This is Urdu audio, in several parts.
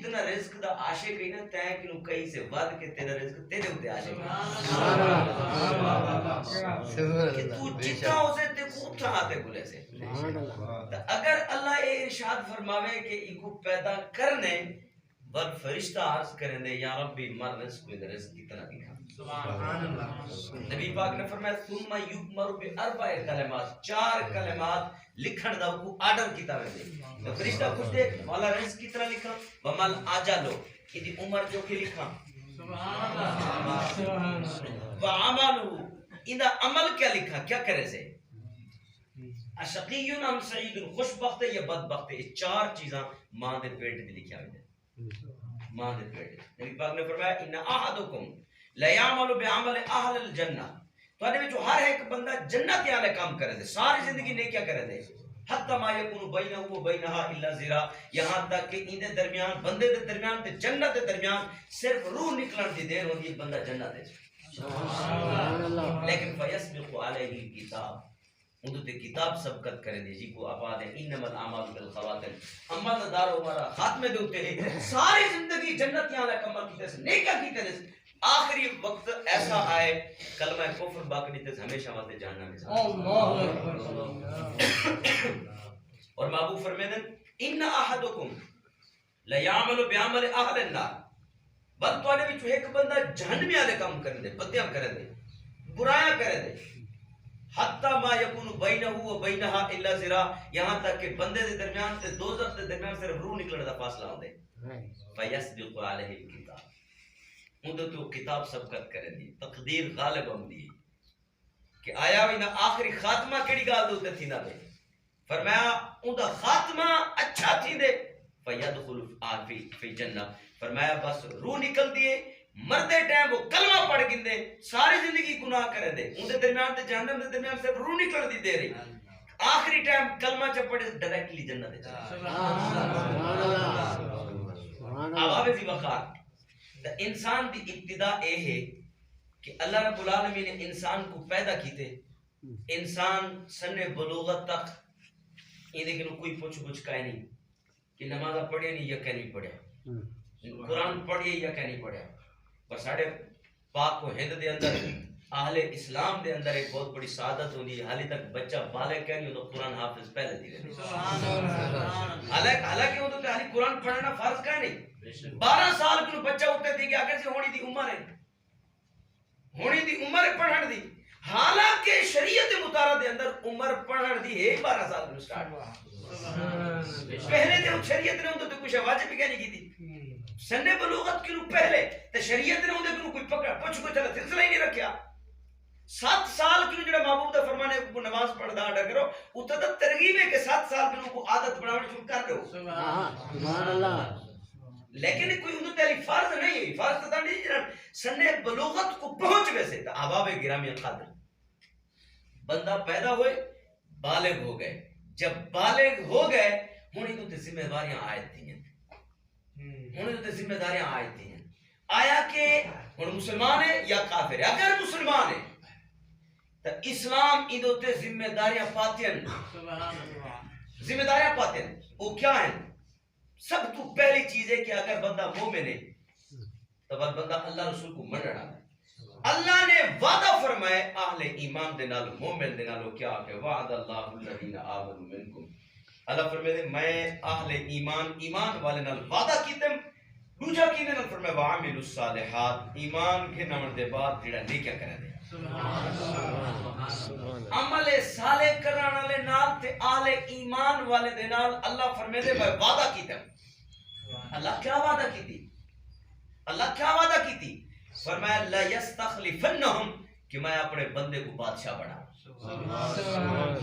جتنا رزق دا عاشق ہے نا تے کہ کئی سے ود کے تیرا رزق تیرے اوتے عاشق ہے کہ تو جتنا اسے تے کو اٹھا آتے بولے سے اگر اللہ اے ارشاد فرماوے کہ ایکو پیدا کرنے بل فرشتہ عرض کریں دے یا ربی مر رزق کو رزق کتنا دکھا سبحان اللہ نبی پاک نے فرمایا ثم یؤمر باربع کلمات 4 کلمات لکھن دا کو آرڈر کیتا وے تو فرشتہ پوچھ دے مولا رزق کتنا لکھا ومل اجلو کی دی عمر جو کی لکھا سبحان اللہ سبحان اللہ وعملو اندا عمل کیا لکھا کیا کرے سے اشقی ام سعید خوش بخت یا بدبخت یہ 4 چیزاں ماں دے پیٹ میں لکھیا ہوئے ماں دے پیٹ نبی پاک نے فرمایا ان احدکم لا يعمل بعمل اهل الجنہ تو نے جو ہر ایک بندہ جنت والے کام کرے دے ساری زندگی نے کیا کرے دے حتی ما یکون بینہ و بینہا الا ذرا یہاں تک کہ ان دے درمیان بندے دے درمیان تے جنت دے درمیان صرف روح نکلن دی دیر ہوندی بندہ جنت ہے سبحان اللہ لیکن فیسبق علیہ الکتاب اندو تے کتاب سبقت کرے دے جی کو آباد ہے انما الاعمال بالخواتم اما دار ہمارا خاتمے دے ہوتے ہیں ساری زندگی جنتیاں والے کام کیتے سے نیکا کیتے سے آخری وقت ایسا آئے کلمہ کفر باقی تے ہمیشہ واسطے جہنم میں اللہ اکبر اور محبوب فرماتے ہیں ان احدکم لا يعمل بعمل اهل النار بل تو نے وچ ایک بندہ جہنم والے کام کرے دے بدیاں کرے دے برایاں کرے دے حتی ما یکون بینہ و بینہا الا ذرا یہاں تک کہ بندے دے درمیان تے دوزخ دے درمیان صرف روح نکلنے دا فاصلہ ہوندے فیسبق علیہ الکتاب اندو تو کتاب سبقت کرے دی تقدیر غالب ہم دی کہ آیا وینا آخری خاتمہ کیڑی گال دوتے تھی نہ دے فرمایا اندہ خاتمہ اچھا تھی دے فیدخل فی جنہ فرمایا بس روح نکل دیے مردے ٹائم وہ کلمہ پڑھ گندے ساری زندگی گناہ کرے دے ان دے درمیان تے جہنم دے درمیان سے روح نکل دی دے رہی آخری ٹائم کلمہ چ پڑھے ڈائریکٹلی جنت ہے سبحان اللہ آواب زی وقار انسان دی ابتدا اے ہے کہ اللہ رب العالمین نے انسان کو پیدا کیتے انسان سن بلوغت تک انہیں کہ کوئی پوچھ کچھ کہے نہیں کہ نمازہ پڑھے نہیں یا کہ نہیں پڑھے قرآن پڑھے یا کہ نہیں پڑھے پر ساڑھے پاک و ہند دے اندر اہل اسلام دے اندر ایک بہت بڑی سعادت ہوندی ہے حالی تک بچہ بالغ کہہ نہیں تو قرآن حافظ پہلے دی رہے حالانکہ وہ تو کہ قرآن پڑھنا فرض کہہ نہیں 12 سال کو بچہ ہوتے تھی کہ اگر سے ہونی دی عمر ہے ہونی دی عمر پڑھن دی حالانکہ شریعت مطالعہ دے اندر عمر پڑھن دی ہے 12 سال کو سٹارٹ پہلے دے شریعت نے اندر تو کچھ واجب کہہ نہیں کی تھی سن بلوغت کی پہلے تے شریعت نے اندر کوئی پکڑ پوچھ کو چلا سلسلہ ہی نہیں رکھیا 7 سال کی جڑا محبوب دا فرمانے کو نماز پڑھدا اڈا کرو اوتے تے ترغیب ہے کہ 7 سال کی کو عادت بنانا شروع کر دو سبحان اللہ لیکن کوئی اندر تیری فرض نہیں ہے فرض تو نہیں جنان سن بلوغت کو پہنچ ویسے تا احباب گرامی قدر بندہ پیدا ہوئے بالغ ہو گئے جب بالغ ہو گئے ہونی تو تے ذمہ داریاں آیت تھی ہونی تو تے ذمہ داریاں آیت تھی آیا کہ ہن مسلمان ہے یا کافر ہے اگر مسلمان ہے تو اسلام ادو تے ذمہ داریاں پاتے ہیں ذمہ داریاں پاتے ہیں وہ کیا ہیں سب تو پہلی چیز ہے کہ اگر بندہ مومن ہے تو بندہ اللہ رسول کو من رہا ہے اللہ نے وعدہ فرمائے اہل ایمان دے نال مومن دے نالو کیا کہ وعد اللہ الذین آمنوا منکم اللہ فرمائے میں اہل ایمان والے نال وعدہ کیتے دوجا کینے نال فرمائے وعملوا الصالحات ایمان کے نمبر دے بعد جڑا نیکیاں کرے دے عمل صالح کرن والے نال تے اہل ایمان والے دے نال اللہ فرمائے دے میں وعدہ کیتا اللہ کیا وعدہ کیتی اللہ کیا وعدہ کیتی فرمایا لا یستخلفنہم کہ میں اپنے بندے کو بادشاہ بنا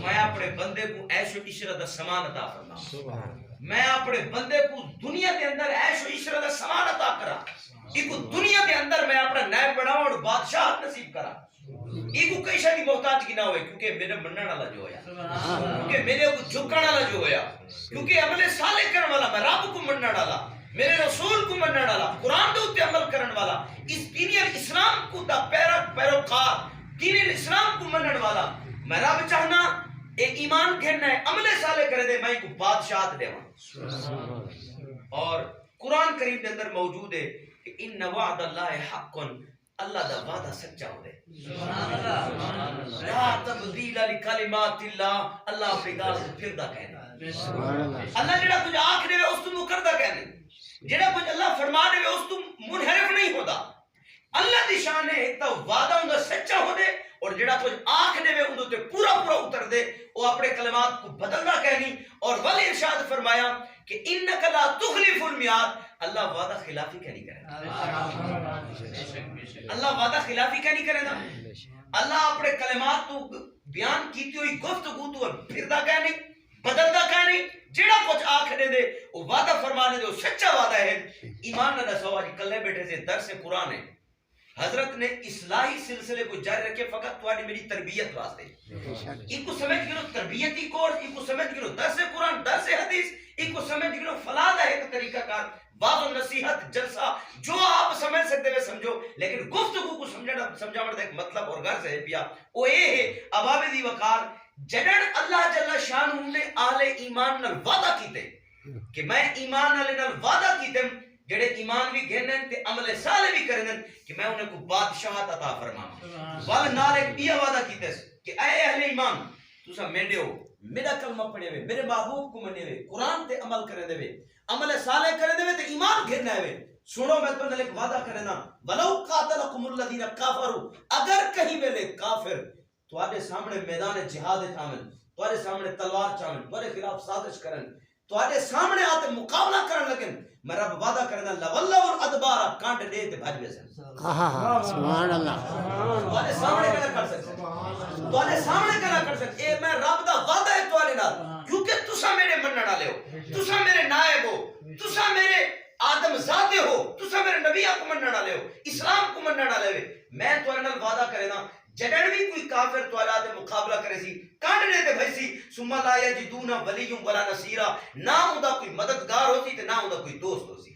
میں اپنے بندے کو عیش و عشرت سامان عطا فرما میں اپنے بندے کو دنیا کے اندر عیش و عشرت سامان عطا کرا ایک دنیا کے اندر میں اپنا نائب بناؤں اور بادشاہ نصیب کرا ایک کئی شاید محتاج کی نہ ہوئے کیونکہ میرے منن والا جو ہویا کیونکہ میرے کو جھکن والا جو ہویا کیونکہ عمل صالح کرنے والا میں رب کو منن والا میرے رسول کو منن والا قرآن دے اوپر عمل کرنے والا اس دین اسلام کو دا پیروکار دین اسلام کو منن والا میں رب چاہنا اے ایمان گھننا ہے عمل صالح کرے دے میں کو بادشاہت دیواں اور قرآن کریم کے اندر موجود ہے کہ ان وعد اللہ حق، اللہ دا وعدہ سچا ہو ہے، لا تبدیل لکلمات اللہ، اللہ اپنی گال سے پھر دا کہنا، اللہ جڑا کچھ آکھ دے اس تو کر دا کہنا، جڑا کچھ اللہ فرما دے اس تو منحرف نہیں ہوتا۔ اللہ دی شان ہے ایک تو وعدہ ہوندا سچا ہو دے، اور جڑا کچھ آنکھ دے اندر تے پورا پورا اتر دے، وہ اپنے کلمات کو بدلنا کہنی۔ اور ولی ارشاد فرمایا کہ انک لا تخلف المیعاد، اللہ وعدہ خلافی کہنی کرے گا، اللہ وعدہ خلافی کہنی کرے گا، اللہ اپنے کلمات تو بیان کیتی ہوئی گفتگو تو پھردا کہنی، بدلدا کہنی، جڑا کچھ آنکھ دے وہ وعدہ فرمانے دے، وہ سچا وعدہ ہے۔ ایمان نہ دسو آج کلے بیٹھے سے درس قرآن ہے، حضرت نے اصلاحی سلسلے کو جاری رکھے فقط تھوڑی میری تربیت واسطے، ایک کو سمجھ گئے تربیتی کورس، ایک کو سمجھ گئے درس قرآن، درس حدیث، ایک کو سمجھ گئے فلاں ہے ایک طریقہ کار، بعض نصیحت جلسہ، جو آپ سمجھ سکتے ہیں سمجھو، لیکن گفتگو کو سمجھانا ایک مطلب اور غرض ہے پیا، وہ یہ ہے اباب دی وقار جڑن اللہ جل شانہ نے اہل ایمان نال وعدہ کیتے کہ میں ایمان والے نال وعدہ کیتے جڑے ایمان بھی گھنن تے عمل صالح بھی کرن کہ میں انہیں کو بادشاہت عطا فرماواں، ول نال ایک یہ وعدہ کیتے کہ اے اہل ایمان تساں میرے ہو، میرا کلمہ پڑھے ہوئے، میرے محبوب کو منے ہوئے، قرآن تے عمل کرے دے، عمل صالح کرے دے تے ایمان گھننا ہے۔ سنو میں تمہیں ایک وعدہ کرنا، ولو قاتلکم الذین کفروا، اگر کہیں ویلے کافر تواڈے سامنے میدان جہاد چاون، تواڈے سامنے تلوار چاون، تواڈے خلاف سازش کرن، تواڈے سامنے آتے مقابلہ کرن لگن، میں رب وعدہ کرنا لولو الادبار، کانٹ دے تے بھج ویسن۔ سبحان اللہ، تواڈے سامنے کیا کر سکتے، تواڈے سامنے کیا کر سکتے، اے میں رب دا وعدہ ہے تواڈے نال، کیونکہ تساں میرے منن والے ہو، تساں میرے نائب ہو، تساں میرے آدم زادے ہو، تساں میرے نبیوں کو منن والے ہو، اسلام کو منن والے ہو، میں تواڈے نال وعدہ کرنا جڑن بھی کوئی کافر تواڈا دے مقابلہ کرے سی کانڈنے تے بھئی سی، ثم لا یجدون ولی ولا نصیرا، نہ اوندا کوئی مددگار ہوسی تے نہ اوندا کوئی دوست ہوسی۔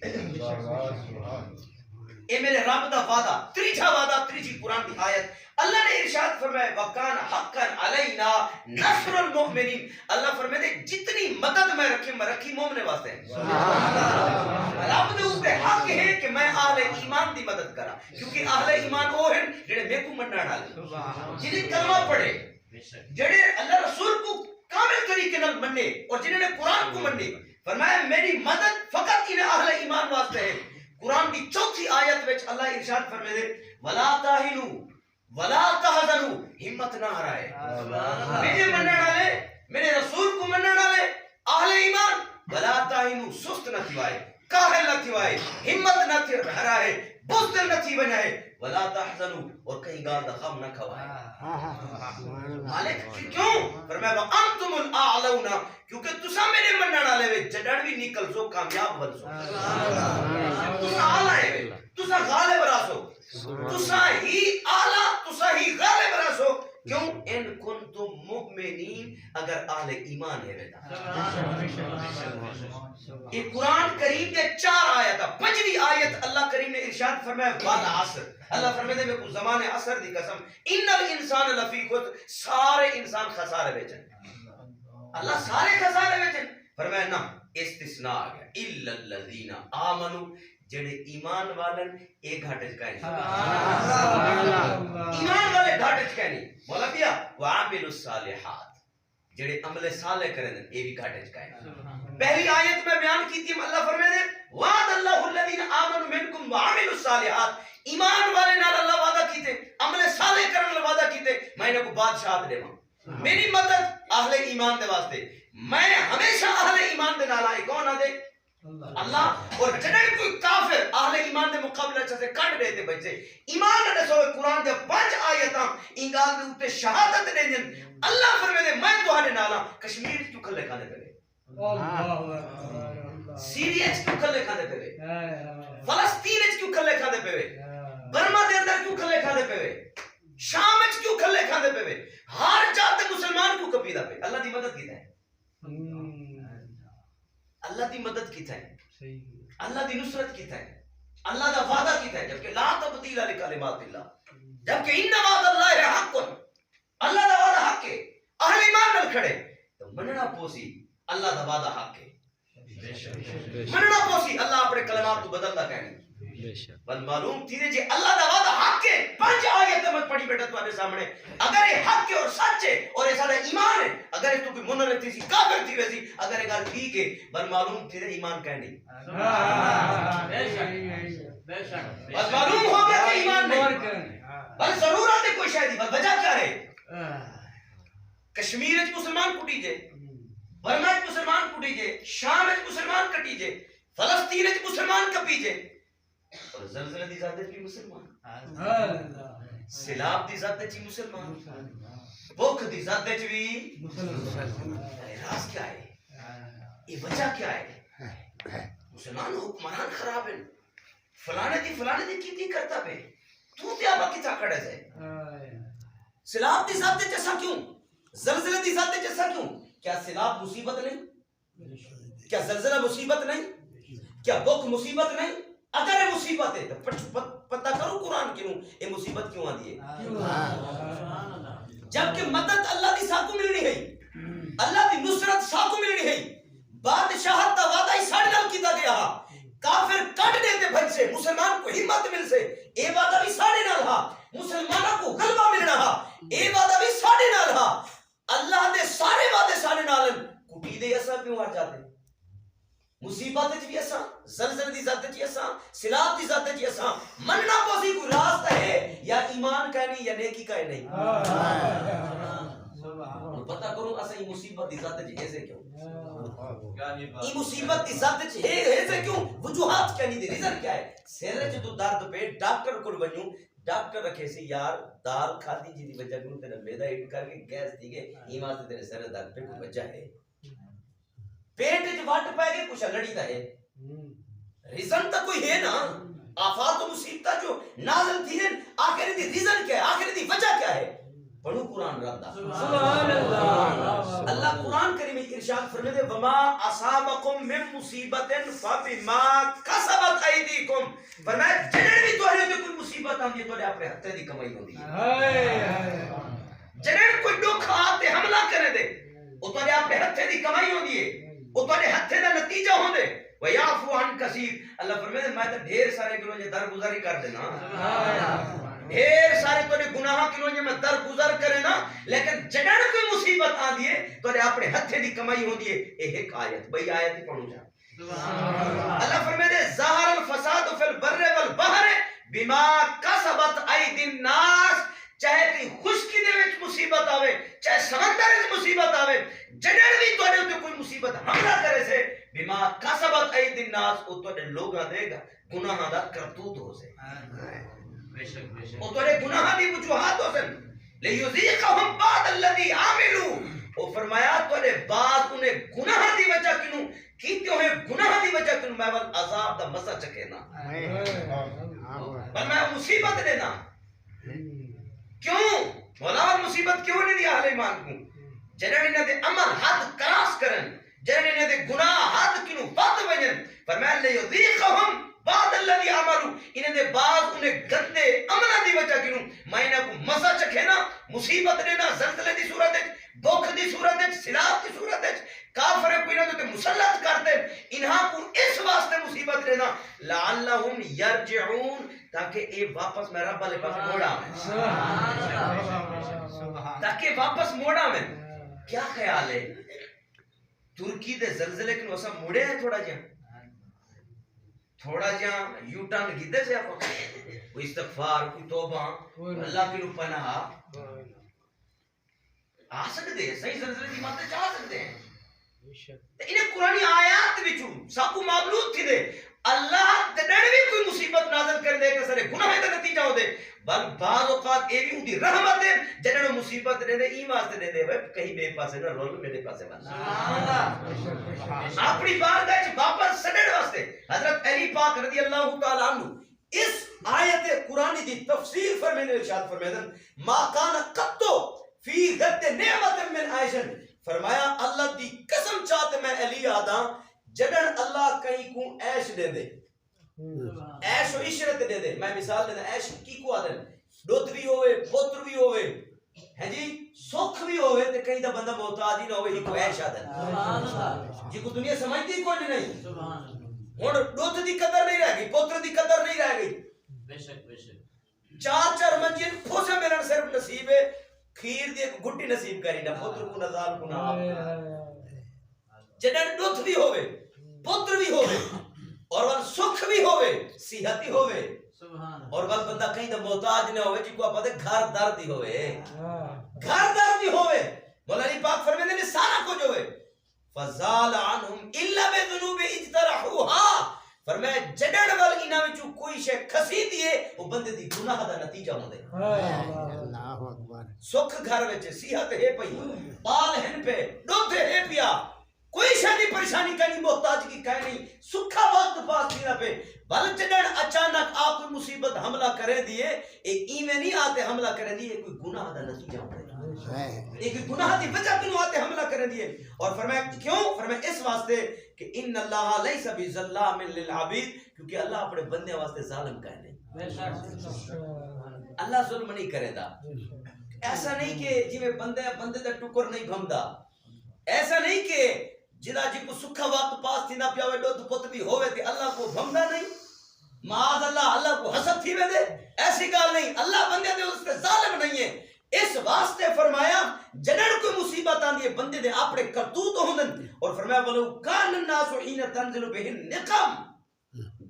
اے میرے رب دا وعدہ، تیجا وعدہ، تیجی قرآن کی آیت، اللہ نے ارشاد فرمایا وکان حقا علینا نصر المؤمنین، اللہ فرمائے جتنی مدد میں رکھی مومن واسطے، رب دے اوپر حق ہے کہ میں اہل ایمان دی مدد کرا، کیونکہ اہل ایمان وہ ہیں جڑے میں کو منن والے، جنہیں کلمہ پڑھے، جڑے اللہ رسول کو کامل طریقے نال مننے اور جنہیں نے قرآن کو مننے، فرمایا میری مدد فقط انہیں اہل ایمان واسطے ہے۔ قرآن کی چوتھی آیت وچ اللہ ارشاد فرمائے ولا تاہنوا ولا تحزنوا، ہمت نہ ہرائے، میرے منن والے، میرے رسول کو منن والے اہل ایمان، ولا تاہنوا، سست نہ تھوائے، کاہل نہ تھوائے، ہمت نہ ہرائے، بزدل نہ تھی بنائے، ولا تحزنوا، اور کہیں گال دا غم نہ کھوائے۔ مالک کیوں؟ فرمایا وانتم الاعلون، کیونکہ تساں میرے منن والے وے جڑن بھی نکل سو کامیاب بن سو، تساں اعلی وے، تساں غالب راسو، تساں ہی اعلی، تساں ہی غالب راسو، کیوں؟ ان کنتم مؤمنین، اگر اہل ایمان ہے بیٹا۔ یہ قرآن کریم کے 4 آیت، 5ویں آیت اللہ کریم نے ارشاد فرمایا والعصر، اللہ فرماتے ہیں کہ زمان عصر دی قسم، ان الانسان لفی خسر، سارے انسان خسارے میں چن، اللہ سارے خسارے میں چن، فرمایا نہ استثناء آ گیا، الا الذین آمنوا، جڑے ایمان والن ایک گھاٹے چکائیں، ایمان والے گھاٹے چکائیں، مولا پیا وعاملوا الصالحات، جڑے عمل صالح کریں یہ بھی گھاٹے چکائیں۔ پہلی آیت میں بیان کی تھی اللہ فرمائے دے وعد اللہ الذین آمنوا منکم وعاملوا الصالحات، ایمان والے نال اللہ وعدہ کیتے، عمل صالح کرنے والا وعدہ کیتے، میں انہیں کو بادشاہت دے ماں، میری مدد اہل ایمان دے واسطے، میں ہمیشہ اہل ایمان دے نال آئے، کون آدھے؟ اللہ۔ اور جنہیں کوئی کافر اہل ایمان دے مقابلہ چاہتے کٹ دیتے بچے، ایمان نہ دسو قرآن دے 5 آیتاں انگال دے اوپر شہادت دے دیں، اللہ فرمائے دے میں تو آنے نالا کشمیر کیوں کھلے کھانے پہ سیریا کیوں کھلے کھانے پہ، فلسطین کیوں کھلے کھانے پہ، برما دے اندر کیوں کھلے کھانے پہ، شام کیوں کھلے کھانے پہ، ہر جاتے مسلمان کو کپیدہ پہ، اللہ دی مدد کیتا ہے، اللہ دی مدد کیتا ہے، اللہ دی نصرت کیتا ہے، اللہ دا وعدہ کیتا ہے، جبکہ لا تبدیل لکلمات اللہ، جبکہ ان وعد اللہ حق، اللہ دا وعدہ حق ہے، اہل ایمان نال کھڑے تو مننا پوسی اللہ دا وعدہ حق ہے، مننا پوسی اللہ اپنے کلمات تو بدلدا کہنی بل معلوم تھی جی اللہ دا وعدہ حق ہے 5 آیت میں پڑھی بیٹھا تمہارے سامنے اگر یہ حق ہے اور سچ ہے اور یہ سارا ایمان ہے اگر تو کوئی منن تھی سی کافر تھی ویسی اگر یہ گل ٹھیک ہے بل معلوم تھی ایمان کہنی بس معلوم ہو گیا کہ ایمان نہیں بل ضرورت ہے کوئی شاید بل وجہ کیا ہے کشمیر وچ مسلمان کٹی جے برما وچ مسلمان کٹی جے شام وچ مسلمان کٹی جے فلسطین وچ مسلمان کپی جے اور زلزلہ دی ذات وچ مسلمان سیلاب دی ذات وچ مسلمان بھوک دی ذات وچ بھی مسلمان راز کیا ہے یہ وجہ کیا ہے مسلمان حکمران خراب ہے فلانے دی کیتی کرتا پہ تو تے ابا کتا کھڑے سے سیلاب دی ذات وچ ایسا کیوں زلزلہ دی ذات وچ ایسا کیوں کیا سیلاب مصیبت نہیں کیا زلزلہ مصیبت نہیں کیا بھوک مصیبت نہیں اگر یہ مصیبت ہے تو پتہ کرو قرآن کیوں یہ مصیبت کیوں آدھی ہے جبکہ مدد اللہ دی ساکو ملنی ہے اللہ دی نصرت ساکو ملنی ہے بادشاہت دا وعدہ ہی ساڑھے نال کیتا گیا کافر کٹ دیتے بھج سے مسلمان کو ہمت مل سے اے وعدہ بھی ساڑھے نال ہا مسلمانہ کو غلبہ ملنا ہا اے وعدہ بھی ساڑھے نال ہا اللہ دے سارے وعدے ساڑھے نال کٹی دے ایسا کیوں آ جاتے مصیبت وچ بھی ایسا زلزلے دی ذات وچ ایسا سیلاب دی ذات وچ ایسا مننا پوسی کوئی راستہ ہے یا ایمان کا نہیں یا نیکی کا نہیں پتہ کرو اسا یہ مصیبت دی ذات وچ ایسے کیوں یہ مصیبت دی ذات وچ ایسے کیوں وجوہات کیا نہیں دے ریزن کیا ہے سر وچ تو درد پہ ڈاکٹر کول ونجو ڈاکٹر رکھے سی یار دال کھادی جی دی وجہ کو تیرا میدا ہٹ کر کے گیس دی گئے ایمان سے تیرے سر درد پہ کوئی وجہ ہے پیٹ وچ وٹ پے گئے کچھ لڑی تا ہے ریزن تا کوئی ہے نا آفات و مصیبت جو نازل تھی ہیں آخر دی ریزن کیا ہے آخر دی وجہ کیا ہے پڑھو قرآن رب دا سبحان اللہ اللہ قرآن کریم میں ارشاد فرمائے دے وما اصابکم من مصیبت فبما کسبت ایدیکم فرمایا جڑے بھی تہاڈے تے کوئی مصیبت آندی ہے اپنے ہتھے دی کمائی ہوندی ہے جڑے کوئی دکھ آتے حملہ کرے دے او تہاڈے اپنے ہتھے دی کمائی ہوندی ہے او تہاڈے ہتھے دا نتیجہ ہوندے ویعفو عن کثیر اللہ فرمائے میں تے ڈھیر سارے کلوں جے درگزاری کر دینا ڈھیر سارے تو گناہ کلوں جے میں درگزر کرے نا لیکن جڑن کوئی مصیبت آندی ہے تو اپنے ہتھے دی کمائی ہوندی ہے اے ایک آیت بھئی آیت ہی پڑھوں جا اللہ فرمائے ظاہر الفساد فی البر والبحر بما کسبت ایدی الناس چاہے تی خشکی دے وچ مصیبت آوے چاہے سمندر وچ مصیبت آوے جڑن بھی تو تے کوئی مصیبت حملہ کرے سے بما کسبت ایدی الناس او تو لوگاں دے گا گناہ دا کرتوت ہو سے او تو گناہ دی وجوہات ہو سے لیذیقہم بعد الذی عملوا او فرمایا تو بعد انہیں گناہ دی وجہ کیوں کیتے ہوئے گناہ دی وجہ کیوں میں عذاب دا مزہ چکے نا پر میں مصیبت دینا کیوں مولا مصیبت کیوں نہیں دی اہل ایمان کو جنہاں نے دے عمل حد کراس کرن جنہاں نے دے گناہ حد کیوں بات وجن فرمایا لیذیقہم بعد الذی عملوا انہیں دے بعد انہیں گندے عملہ دی وجہ کیوں میں انہاں کو مزہ چکھے نا مصیبت دینا زلزلے دی صورت ہے بھوک دی صورت ہے سیلاب دی صورت ہے کافر کوئی نہ تے مسلط کرتے انہاں کو اس واسطے مصیبت دینا لعلہم یرجعون تاکہ اے واپس میں رب والے پاس موڑا تاکہ واپس موڑا میں کیا خیال ہے ترکی دے زلزلے کے وسا موڑے ہیں تھوڑا جہاں یو ٹرن گیدے سے آپ کوئی استغفار کوئی توبہ اللہ کی پناہ آ سکتے ہیں صحیح زلزلے کی ماتے چاہ سکتے ہیں انہیں قرآنی آیات بھی چھو ساکو معبلوط تھی دے اللہ دنڑ بھی کوئی مصیبت نازل کر دے کہ سارے گناہ کا نتیجہ ہو دے بل بعض اوقات اے بھی ان کی رحمت ہے جنہوں مصیبت دے دے ایمان سے دے دے کہیں بے پاسے نہ رول میرے پاسے بنا اپنی بارگاہ چ واپس سڑڑ واسطے حضرت علی پاک رضی اللہ تعالی عنہ اس آیت قرآنی دی تفسیر فرمانے ارشاد فرمایا ما کان قطو فی غد نعمت من عائشہ فرمایا اللہ دی قسم چاہتے میں علی آدھا جڑن اللہ کہیں کو عیش دے دے عیش و عشرت دے دے میں مثال دے دے عیش کی کو آدھے دوت بھی ہوئے پوتر بھی ہوئے ہے جی سکھ بھی ہوئے تے کہیں دا بندہ محتاج ہی نہ ہوئے ہی کو عیش عادت سبحان اللہ جی کو دنیا سمجھتی کوئی نہیں سبحان اللہ ہن دودھ دی قدر نہیں رہ گئی پتر دی قدر نہیں رہ گئی بے شک چار منجل پھوسے ملن صرف نصیب ہے کھیر دی ایک گھٹی نصیب کری نہ پتر کو نزال کو نہ جنن دودھ بھی ہوئے پتر بھی ہوئے اور ول سکھ بھی ہوئے صحت بھی ہوئے سبحان اور ول بندہ کہیں دا محتاج نہ ہوئے جی کو اپا دے گھر در دی ہوئے گھر در دی ہوئے مولا علی پاک فرمیندے نے سارا کچھ ہوئے فزال عنہم الا بذنوب اجترحوها فرمایا جڑن وال انہاں وچوں کوئی شے کھسی دیے او بندے دی گناہ دا نتیجہ ہوندے اللہ اکبر سکھ گھر وچ صحت ہے پئی بال ہن پہ دودھ ہے پیا کوئی شادی پریشانی کا نہیں محتاج کی کہیں نہیں سکھا وقت پاس دینا پہ بل چڑن اچانک آپ کوئی مصیبت حملہ کرے دیے ایک ایویں نہیں آتے حملہ کرے دیے کوئی گناہ دا نتیجہ ہوتا ہے ایک گناہ دی وجہ کیوں آتے حملہ کرے دیے اور فرمایا کیوں فرمایا اس واسطے کہ ان اللہ لیس بظلام للعبید کیونکہ اللہ اپنے بندے واسطے ظالم کہہ نہیں بے شک اللہ ظلم نہیں کرے دا ایسا نہیں کہ جی میں بندے دا ٹکر نہیں بھمدا ایسا نہیں کہ جدا جی کو سکھا وقت پاس تھی نہ پیا ہوئے دو تو پت بھی ہوئے تھے اللہ کو بھمدا نہیں معاذ اللہ کو حسد تھی میں دے ایسی گال نہیں اللہ بندے دے اس پہ ظالم نہیں ہے اس واسطے فرمایا جنن کوئی مصیبت آندی ہے بندے دے اپنے کرتوت ہوندن اور فرمایا ولو کان الناس حين تنزل به النقم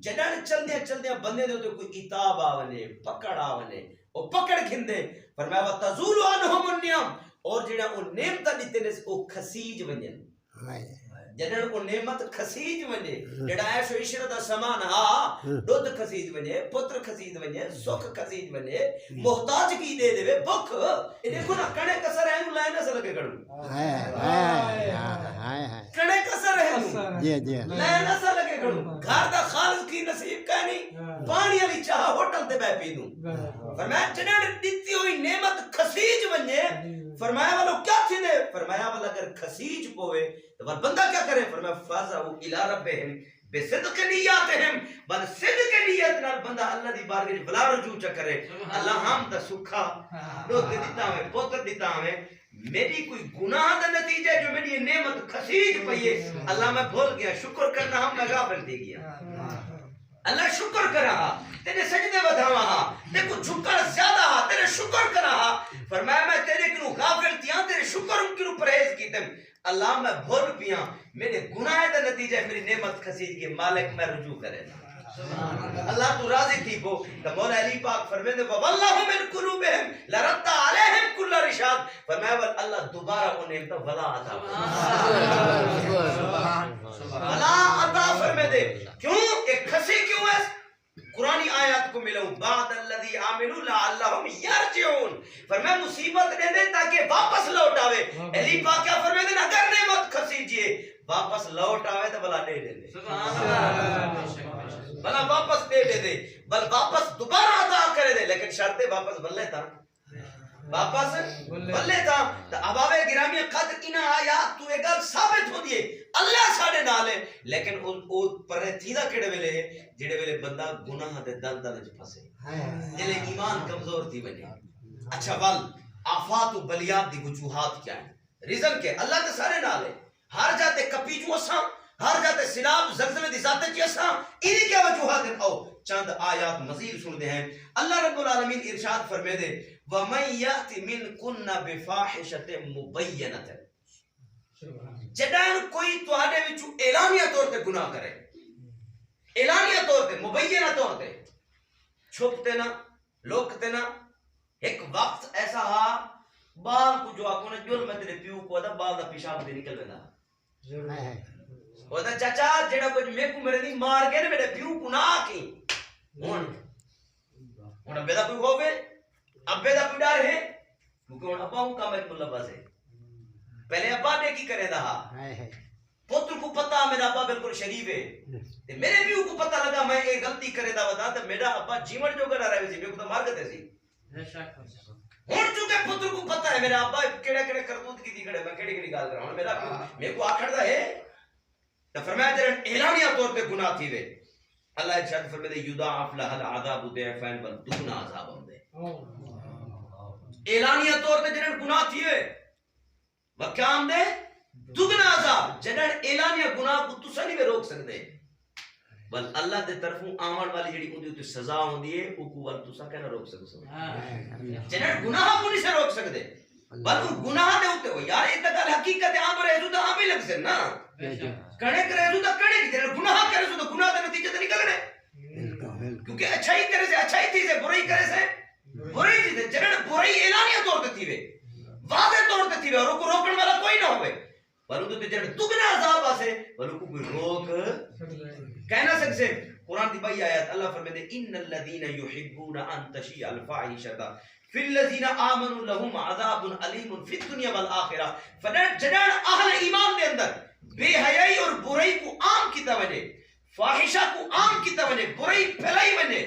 جنن چلدے بندے دے تے کوئی عتاب آونے پکڑ آونے او پکڑ کھندے فرمایا وتزول عنهم النعم اور جڑا او نعمت دتے نے او کھسیج ونجن جنن کو نعمت کھسیج ونجے جڑا عیش و عشرت دا سامان ہا دودھ کھسیج ونجے پتر کھسیج ونجے سکھ کھسیج ونجے محتاج کی دے دے بک اے دیکھو نا کڑے کسر ہے نو لائن سے لگے کڑو کڑے کسر ہے جی جی لائن سے لگے کڑو گھر دا خالص کی نصیب کا نہیں پانی والی چاہ ہوٹل تے بہ پی دوں فرمایا جنن دتی ہوئی نعمت کھسیج ونجے فرمایا والو کیا تھی دے فرمایا والا اگر کھسیج پوے تو بندہ کیا کرے فرمایا فازعوا الی ربہم بصدق نیاتہم بل صدق نیت نال بندہ اللہ دی بارگاہ وچ بلا رجوع چ کرے اللہ ہم دا سکھا دودھ دیتا ہے پتر دیتا ہے میری کوئی گناہ دا نتیجہ جو میری نعمت کھسیج پئی ہے اللہ میں بھول گیا شکر کرنا ہم میں غافل تھی گیا اللہ شکر کرا تیرے سجدے بدھاوا تے کو جھکڑ زیادہ تیرے شکر کرا فرمایا میں تیرے کنو غافل تھیاں تیرے شکر کنو پرہیز کیتم اللہ میں بھول پیاں میرے گناہ دا نتیجہ میری نعمت کھسیج کے مالک میں رجوع کرے اللہ تو راضی تھی کو تو مولا علی پاک فرمیندے واللہ من قلوبہم لرد علیہم کل رشاد فرمایا اللہ دوبارہ انہیں تو ولا عطا ولا عطا فرمیندے کیوں ایک کھسی کیوں ہے قرآنی آیات کو ملوں بعد الذی عاملوا لعلہم یرجعون فرمایا مصیبت دے دے تاکہ واپس لوٹ آوے علی پاک کیا فرمیندے اگر نعمت کھسیجئے واپس لوٹ آوے تو بلا دے دے سبحان اللہ بلا واپس دے دے بل واپس دوبارہ عطا کرے دے لیکن شرط واپس بلے تھا واپس بلے تھا تو اباوے گرامی قد انہا آیات تو ایک گل ثابت ہو دیئے اللہ ساڑے نالے لیکن او پرے تھیدہ کڑے ویلے جڑے ویلے بندہ گناہ دے دل دل جو پھسے جلے ایمان کمزور تھی بنے اچھا بل آفات و بلیات دی وجوہات کیا ہیں ریزن کے اللہ تے سارے نالے ہر جاتے کپی جو اساں ہر جاتے سناب زلزلے دی ذاتے چی اساں انہی کیا وجوہات ہیں او چند آیات مزید سن دے ہیں اللہ رب العالمین ارشاد فرمے دے وَمَنْ يَأْتِ مِنْكُنَّ بِفَاحِشَةٍ مُبَيَّنَةٍ جدان کوئی توہانے وچو اعلانیہ طور تے گناہ کرے اعلانیہ طور تے مبینہ طور تے چھپتے نا لوکتے نا ایک وقت ایسا ہا بال کو جو آکونا جل میں تیرے پیو کو دا بال دا پیشاب دے نکل بینا وہ دا چاچا جڑا کچھ میں کو میرے دی مار گئے نا میرے پیو کو نہ آکی ہونا بیدا کوئی ہو گئے اب بیدا کوئی ڈار ہے کیونکہ ہونا ابا ہوں کام ایک ملبہ سے پہلے ابا نے کی کرے دا پتر کو پتا میرا ابا بالکل شریف ہے میرے پیو کو پتا لگا میں ایک غلطی کرے دا ودا تو میرا ابا جیون جو کرا رہے سی میں کو تو مار گتے سی ہون چکے پتر کو پتا ہے میرا ابا کیڑے کیڑے کرتوت کی دی کڑے میں کیڑی کیڑی گال کر رہا ہوں میرا پیو میں کو آکھڑ دا ہے تو فرمایا جرن اعلانیہ طور پہ گناہ تھی وے اللہ ارشاد فرمائے یضاعف لها العذاب ضعفین بل دون عذاب ہوں دے اعلانیہ طور تے جنن گناہ تھیے وکام دے دگنا عذاب جنن اعلانیہ گناہ کو تسا نہیں روک سکتے بل اللہ دے طرفوں آمن والی جڑی اون دی سزا ہوندی ہے او کو ول تسا کہنا روک سکو جنن گناہ کو نہیں سے روک سکتے بل وہ گناہ دے ہوتے ہو یار یہ گل حقیقت ہے آپ رہے تو آپ ہی لگ سے نا کڑے کرے تو کڑے کی جنن گناہ کرے تو گناہ دے نتیجے تے نکلنے کیونکہ اچھائی کرے سے اچھائی تھی سے برائی کرے سے برائی تھی سے جنن برائی اعلانیہ طور تے تھی وے واضح طور تے تھی وے اور کو روکن والا کوئی نہ ہوئے بلو تو جنن دگنا عذاب آسے بلو کو کوئی روک کہنا سکتے قرآن دی بھائی آیات اللہ فرمائے ان الذین یحبون ان تشیع الفاحشۃ فی الذین آمنوا لهم عذاب علیم فی الدنیا والآخرہ جنن اہل ایمان دے اندر بے حیائی اور برائی کو عام کیتا ونے فاحشہ کو عام کیتا ونے برائی پھیلائی ونے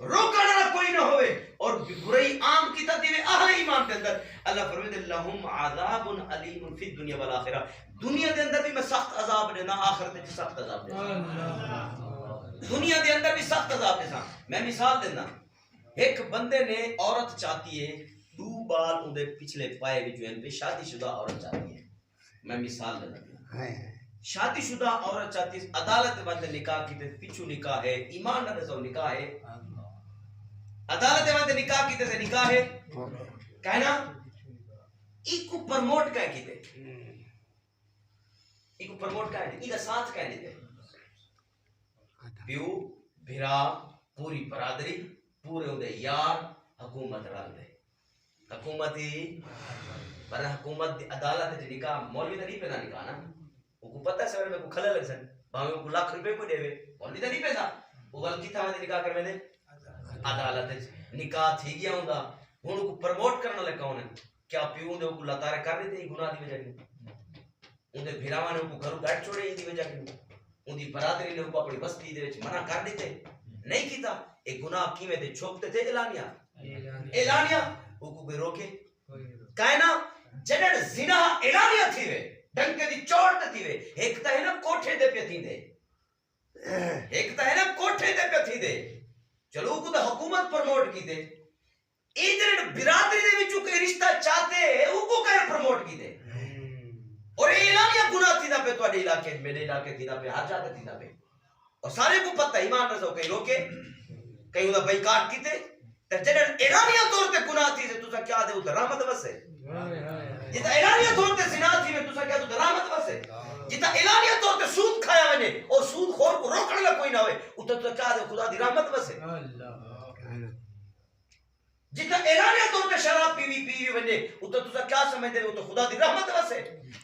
روکنا کوئی نہ ہوئے اور برائی عام کیتا دیوے اہل ایمان دے اندر اللہ فرمائے لهم عذاب علیم فی الدنیا والآخرہ دنیا دے اندر بھی میں سخت عذاب دینا آخرت میں سخت عذاب دینا دنیا دے اندر بھی سخت عذاب دینا میں مثال دینا ایک بندے نے عورت چاہتی ہے 2 بال اندے پچھلے پائے بھی جو ہیں شادی شدہ عورت چاہتی ہے میں مثال دینا شادی شدہ عورت چاہتی ہے عدالت بندے نکاح کی تے پچھو نکاح ہے ایمان نہ سو نکاح ہے عدالت بندے نکاح کی تے نکاح ہے کہنا ایک کو پرموٹ کہہ کی تے ایک کو پرموٹ کہہ دی ایک ساتھ کہہ دیتے پیو بھرا پوری برادری پورے ہو دے یار حکومت رال دے حکومتی پر حکومت دی عدالت دی نکاح مولوی دا نہیں پیدا نکاح نا وہ کو پتہ ہے سویر میں کو کھلے لگ سن باہمیں کو لاکھ روپے کو دے وے مولوی دا نہیں پیدا وہ غلطی تھا میں نکاح کر میں دے عدالت نکاح تھی گیا ہوں گا انہوں کو پرموٹ کرنا لے کون ہے کیا پیو دے کو لطارے کر دیتے ہیں گناہ دی وجہ کی ان دے بھیراواں نے کو گھروں بیٹھ چھوڑے ہی دی وجہ کی ان دی برادری نے کو اپنی بستی دے وچ منع کر دیتے نہیں کیتا ایک گناہ کیویں تے چھوپتے تھے اعلانیہ وہ کو کوئی روکے کائنا جنن زنا اعلانیہ تھی وے ڈنکے دی چوٹ تھی وے ایک تا ہے نا کوٹھے دے پہ تھی دے ایک تا ہے نا کوٹھے دے پہ تھی دے چلو کو تے حکومت پرموٹ کی دے اے جنن برادری دے وچوں کوئی رشتہ چاہتے او کو کہ پرموٹ کی دے اور اعلانیہ گناہ تھی دا پہ تو علاقے میرے علاقے تھی دا پہ ہر جاتے تھی دا پہ اور سارے کو پتہ ایمان رسو کہیں روکے کہیں انہا بائیکاٹ کیتے جنن اعلانیہ طور تے گناہ تھی سے تسا کیا دے ادھر رحمت وسے جتا اعلانیہ طور تے زنا تھی میں تسا کیا دے ادھر رحمت وسے جتا اعلانیہ طور تے سود کھایا ونے اور سود خور کو روکنے لگا کوئی نہ ہوئے ادھر تسا کیا دے خدا دی رحمت وسے جتا اعلانیہ طور تے شراب پیوی ونے ادھر تسا کیا سمجھ دے وہ تو خدا دی رحمت وسے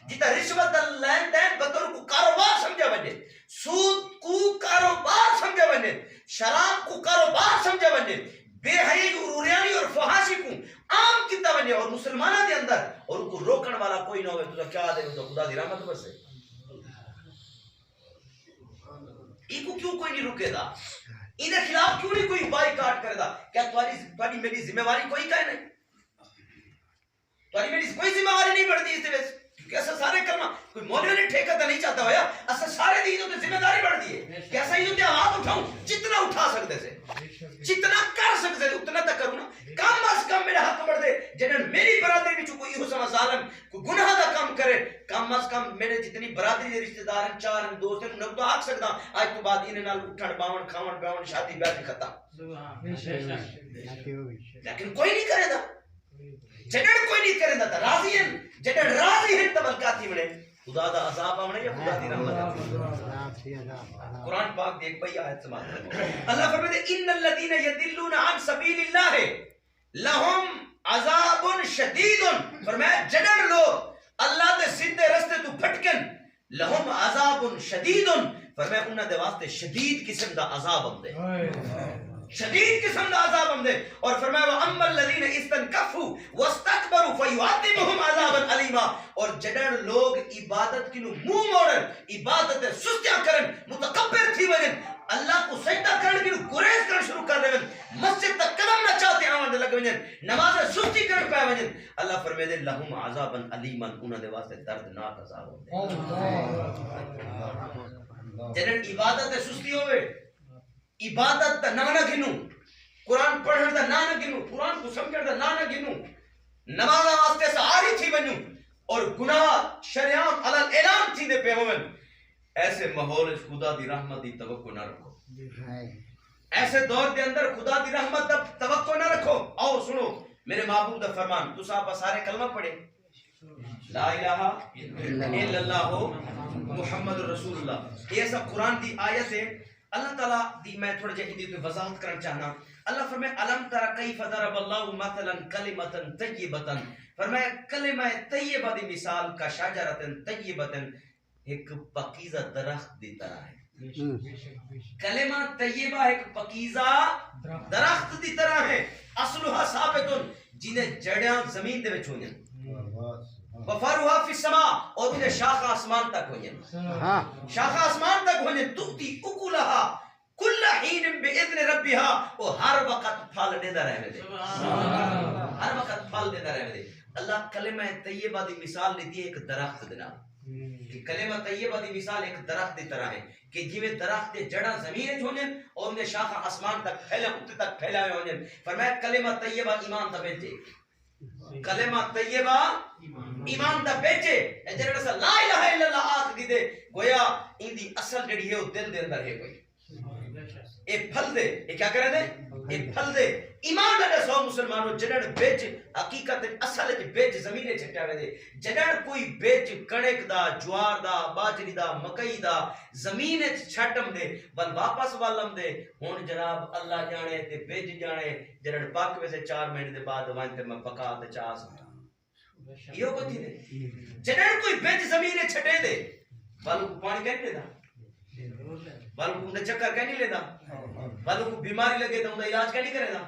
جتا رشوت لین دین بطور کو کاروبار سمجھا ونے سود کو کاروبار سمجھا ونے شراب کو کاروبار سمجھا ونے بے حیائی اور عریانی اور فحاشی کو عام کیتا ونے اور مسلمانہ دے اندر اور ان کو روکن والا کوئی نہ ہوئے تو کیا دے تو خدا دی رحمت بسے ایکو کیوں کوئی نہیں رکے دا انہیں خلاف کیوں نہیں کوئی بائیکاٹ کرے دا کیا تمہاری میری ذمہ واری کوئی کہے نہیں تمہاری میری کوئی ذمہ واری نہیں بڑھتی اس دے کیونکہ ایسا سارے کرنا کوئی مولوی نے ٹھیکہ نہیں چاہتا ہویا ایسا سارے دیدوں تے ذمہ داری بڑھ دی ہے کہ ایسا ہی تے ہاتھ اٹھاؤں جتنا اٹھا سکتے سے جتنا کر سکتے سے اتنا تک کروں نا کم از کم میرے ہاتھ پڑھ دے جنہاں میری برادری بھی کوئی حسن ظالم کوئی گناہ دا کام کرے کم از کم میرے جتنی برادری دے رشتہ دار ہیں 4 ہیں دوست ہیں انہیں تو آگ سکتا آج تو بعد انہیں نال اٹھڑ باون کھاون بیون شادی بیعت ختم لیکن کوئی نہیں کرے دا جنہاں کوئی نہیں کرے دا راضی ہیں جنہاں راضی ہیں تبلکاتی منے خدا دا عذاب آمنے یا خدا دی رحمت قرآن پاک دیکھ بھئی آیت سمات اللہ فرمائے ان الذین یدلون عن سبیل اللہ لہم عذاب شدید فرمایا جنن لوگ اللہ دے سیدھے رستے تو پھٹکن لہم عذاب شدید فرمایا انہاں دے واسطے شدید قسم دا عذاب ہم دے شدید قسم دا عذاب ہم دے اور فرمایا وَأَمَّا الَّذِينَ اسْتَنْكَفُوا وَاسْتَكْبَرُوا فَيُعَذِّبُهُمْ عَذَابًا عَلِيمًا اور جڑن لوگ عبادت کی نو منہ موڑن عبادت سستیاں کرن متکبر تھی وجن اللہ کو سجدہ کرن کی نو گریز کرن شروع کر دے مسجد تک قدم نہ چاہتے آوان لگ وجن نماز سستی کرن پہ وجن اللہ فرمائے دے لہم عذابا علیما انہاں دے واسطے دردناک عذاب ہوندے جڑن عبادت سستی ہوئے عبادت دا نہ گنو قرآن پڑھن دا نہ گنو قرآن کو سمجھن دا نہ گنو نماز واسطے ساری تھی ونوں اور گناہ شریعت علل اعلان تھی دے پہ ہوون ایسے ماحول خدا دی رحمت دی توقع نہ رکھو ایسے دور دے اندر خدا دی رحمت دا توقع نہ رکھو آؤ سنو میرے محبوب دا فرمان تو صاحب سارے کلمہ پڑھے لا الہ الا اللہ محمد رسول اللہ یہ سب قرآن دی آیت ہے اللہ تعالیٰ دی میں تھوڑا جہی دی وضاحت کرنا چاہنا اللہ فرمائے الم تر کیف ضرب اللہ مثلا کلمۃ طیبۃ فرمایا کلمہ طیبہ دی مثال کا شجرۃ طیبۃ ایک پاکیزہ درخت دی طرح ہے کلمہ طیبہ ایک پاکیزہ درخت دی طرح ہے اصلها ثابت جنہیں جڑیاں زمین دے وچ ہوندیاں وفرها فی السماء اور انہیں شاخہ آسمان تک ہوندیاں شاخہ آسمان تک ہوندیاں تؤتی اکلها کل حین باذن ربها وہ ہر وقت پھل دیندا رہے دے ہر وقت پھل دیندا رہے دے اللہ کلمہ طیبہ دی مثال لیتی ہے ایک درخت دے نال کہ کلمہ طیبہ دی مثال ایک درخت دی طرح ہے کہ جویں درخت دے جڑاں زمین وچ ہوندے اور انہیں شاخہ آسمان تک پھیلے اوتے تک پھیلائے ہوندے فرمایا کلمہ طیبہ ایمان دا بیچے کلمہ طیبہ ایمان دا بیچے جڑا سا لا الہ الا اللہ آکھ دی دے گویا ان دی اصل جڑی ہے او دل دے اندر ہے کوئی اے پھل دے اے کیا کرے دے اے پھل دے ایمان دے سو مسلمانوں جڑن بیچ حقیقت اصل وچ بیچ زمین وچ چھٹیا وے دے جڑن کوئی بیچ کڑک دا جوار دا باجری دا مکئی دا زمین وچ چھٹم دے بل واپس والم دے ہن جناب اللہ جانے تے بیچ جانے جڑن پاک ویسے 4 منٹ دے بعد وان تے میں پکا تے چاس یہ کو تھی دے جڑن کوئی بیچ زمین وچ چھٹے دے بالو پانی کہندے دا بالو کو چکر کہ نہیں لیدا بالو کو بیماری لگے تو علاج کہ نہیں کرے دا